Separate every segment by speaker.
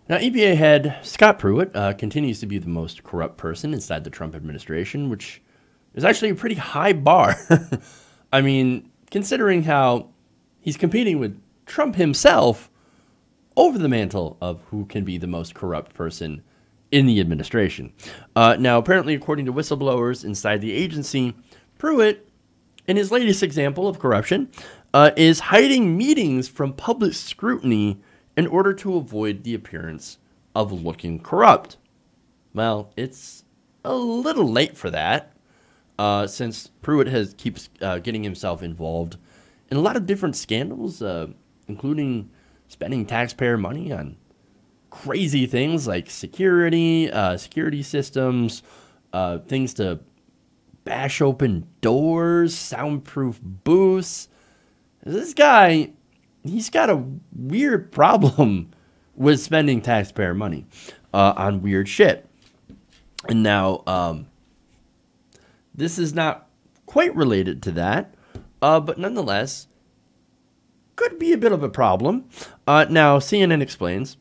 Speaker 1: Now, EPA head Scott Pruitt continues to be the most corrupt person inside the Trump administration, which is actually a pretty high bar. I mean, considering how he's competing with Trump himself over the mantle of who can be the most corrupt person in the administration. Now, apparently, according to whistleblowers inside the agency, Pruitt, in his latest example of corruption, is hiding meetings from public scrutiny in order to avoid the appearance of looking corrupt. Well, it's a little late for that, since Pruitt keeps getting himself involved in a lot of different scandals, including spending taxpayer money on crazy things like security systems, things to bash open doors, soundproof booths. This guy, he's got a weird problem with spending taxpayer money on weird shit. And now, this is not quite related to that, but nonetheless, could be a bit of a problem. Now, CNN explains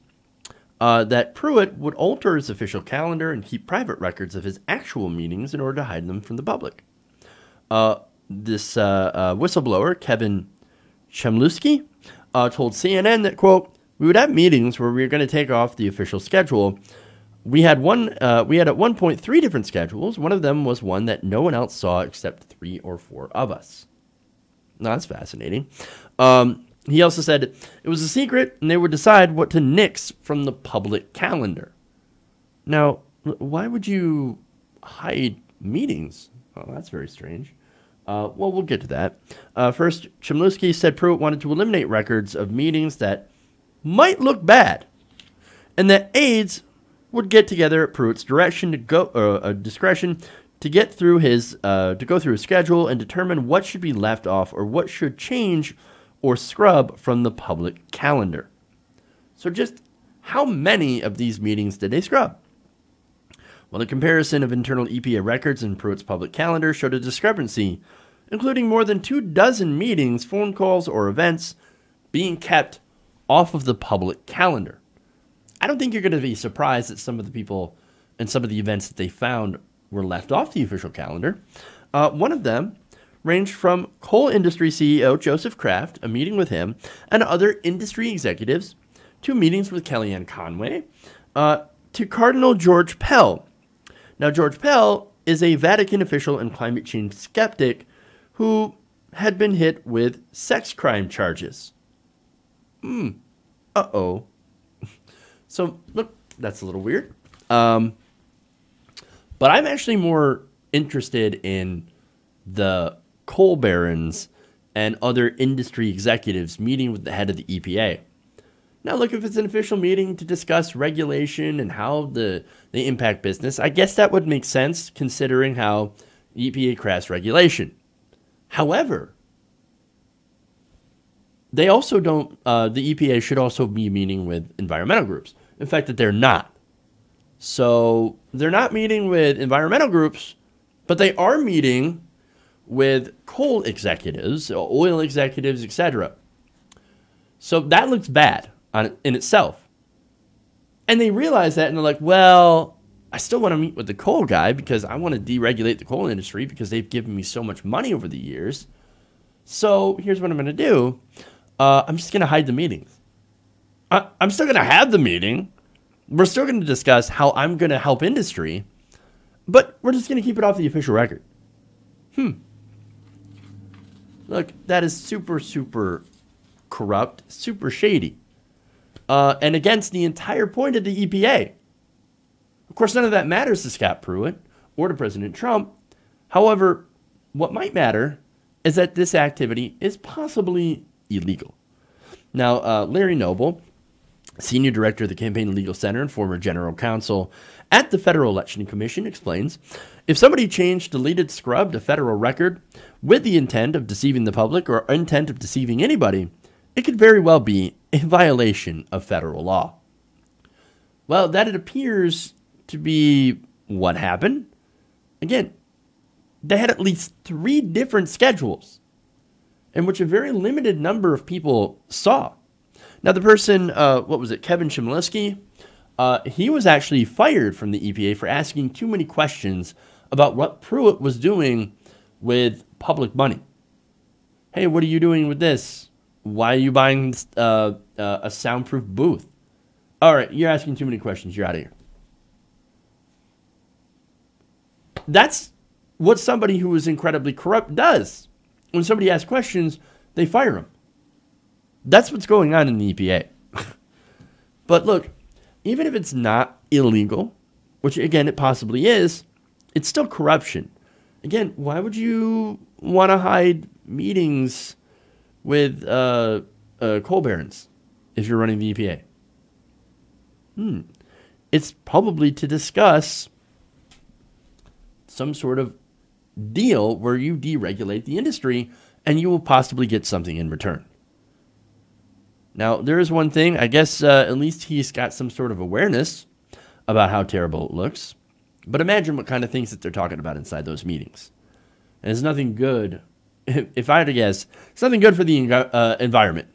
Speaker 1: that Pruitt would alter his official calendar and keep private records of his actual meetings in order to hide them from the public. This whistleblower, Kevin Chemlusky, told CNN that, quote, "We would have meetings where we were going to take off the official schedule. We had at one point 3 different schedules. One of them was one that no one else saw except 3 or 4 of us." Now, that's fascinating. He also said it was a secret and they would decide what to nix from the public calendar. Now, why would you hide meetings? Oh, that's very strange. Well, we'll get to that. First, Chemlusky said Pruitt wanted to eliminate records of meetings that might look bad, and that aides would get together at Pruitt's discretion to go through his schedule and determine what should be left off or what should change or scrub from the public calendar. So, just how many of these meetings did they scrub? Well, the comparison of internal EPA records and Pruitt's public calendar showed a discrepancy, including more than 24 meetings, phone calls, or events being kept off of the public calendar. I don't think you're going to be surprised that some of the people and some of the events that they found were left off the official calendar. One of them ranged from coal industry CEO Joseph Kraft, a meeting with him, and other industry executives, to meetings with Kellyanne Conway, to Cardinal George Pell. Now, George Pell is a Vatican official and climate change skeptic who had been hit with sex crime charges. Uh-oh. So, look, that's a little weird. But I'm actually more interested in the coal barons and other industry executives meeting with the head of the EPA. Now, look, if it's an official meeting to discuss regulation and how they impact business, I guess that would make sense considering how the EPA crafts regulation. However, they also don't, the EPA should also be meeting with environmental groups. In fact, that they're not. So they're not meeting with environmental groups, but they are meeting with coal executives, oil executives, etc. So that looks bad in itself. And they realize that and they're like, well, I still want to meet with the coal guy because I want to deregulate the coal industry because they've given me so much money over the years. So here's what I'm going to do. I'm just going to hide the meetings. I'm still going to have the meeting. We're still going to discuss how I'm going to help industry, but we're just going to keep it off the official record. Look, that is super, super corrupt, super shady, and against the entire point of the EPA. Of course, none of that matters to Scott Pruitt or to President Trump. However, what might matter is that this activity is possibly illegal. Now, Larry Noble, Senior Director of the Campaign Legal Center and former General Counsel at the Federal Election Commission, explains, if somebody changed, deleted, scrubbed a federal record with the intent of deceiving the public or intent of deceiving anybody, it could very well be a violation of federal law. Well, that it appears to be what happened. Again, they had at least 3 different schedules in which a very limited number of people saw. Now, the person, Kevin Chemlusky, He was actually fired from the EPA for asking too many questions about what Pruitt was doing with public money. Hey, what are you doing with this? Why are you buying a soundproof booth? All right, you're asking too many questions. You're out of here. That's what somebody who is incredibly corrupt does. When somebody asks questions, they fire him. That's what's going on in the EPA. But look, even if it's not illegal, which again it possibly is, it's still corruption. Again, why would you want to hide meetings with coal barons if you're running the EPA? It's probably to discuss some sort of deal where you deregulate the industry and you will possibly get something in return. Now, there is one thing, I guess at least he's got some sort of awareness about how terrible it looks. But imagine what kind of things that they're talking about inside those meetings. And it's nothing good, if I had to guess, it's nothing good for the environment.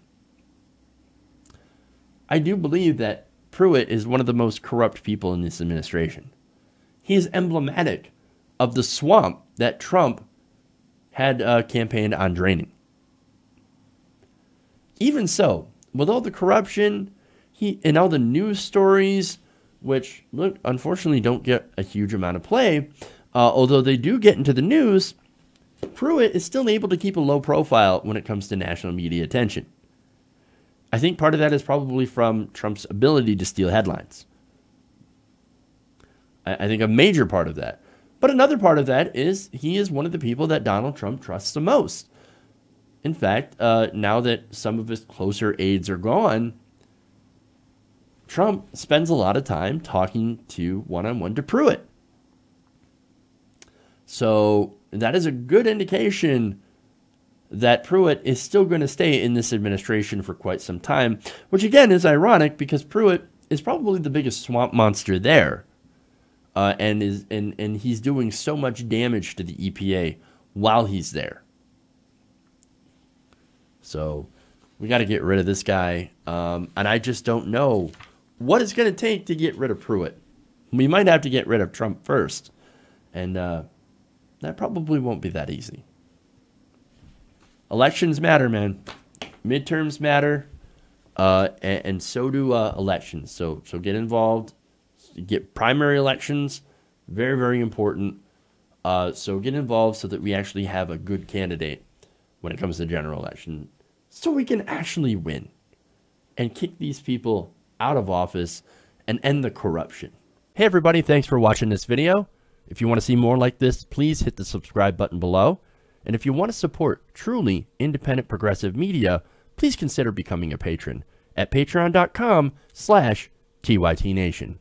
Speaker 1: I do believe that Pruitt is one of the most corrupt people in this administration. He is emblematic of the swamp that Trump had campaigned on draining. Even so, with all the corruption and all the news stories, which, look, unfortunately don't get a huge amount of play, although they do get into the news, Pruitt is still able to keep a low profile when it comes to national media attention. I think part of that is probably from Trump's ability to steal headlines. I think a major part of that. But another part of that is he is one of the people that Donald Trump trusts the most. In fact, now that some of his closer aides are gone, Trump spends a lot of time talking to one-on-one to Pruitt. So that is a good indication that Pruitt is still going to stay in this administration for quite some time, which again is ironic because Pruitt is probably the biggest swamp monster there, and he's doing so much damage to the EPA while he's there. So we got to get rid of this guy, and I just don't know what it's going to take to get rid of Pruitt. We might have to get rid of Trump first, and that probably won't be that easy. Elections matter, man. Midterms matter, and so do elections. So get involved. Get primary elections, very, very important. So get involved so that we actually have a good candidate when it comes to general election, so we can actually win and kick these people out of office and end the corruption. Hey everybody, thanks for watching this video. If you want to see more like this, please hit the subscribe button below. And if you want to support truly independent progressive media, please consider becoming a patron at patreon.com/TYTNation.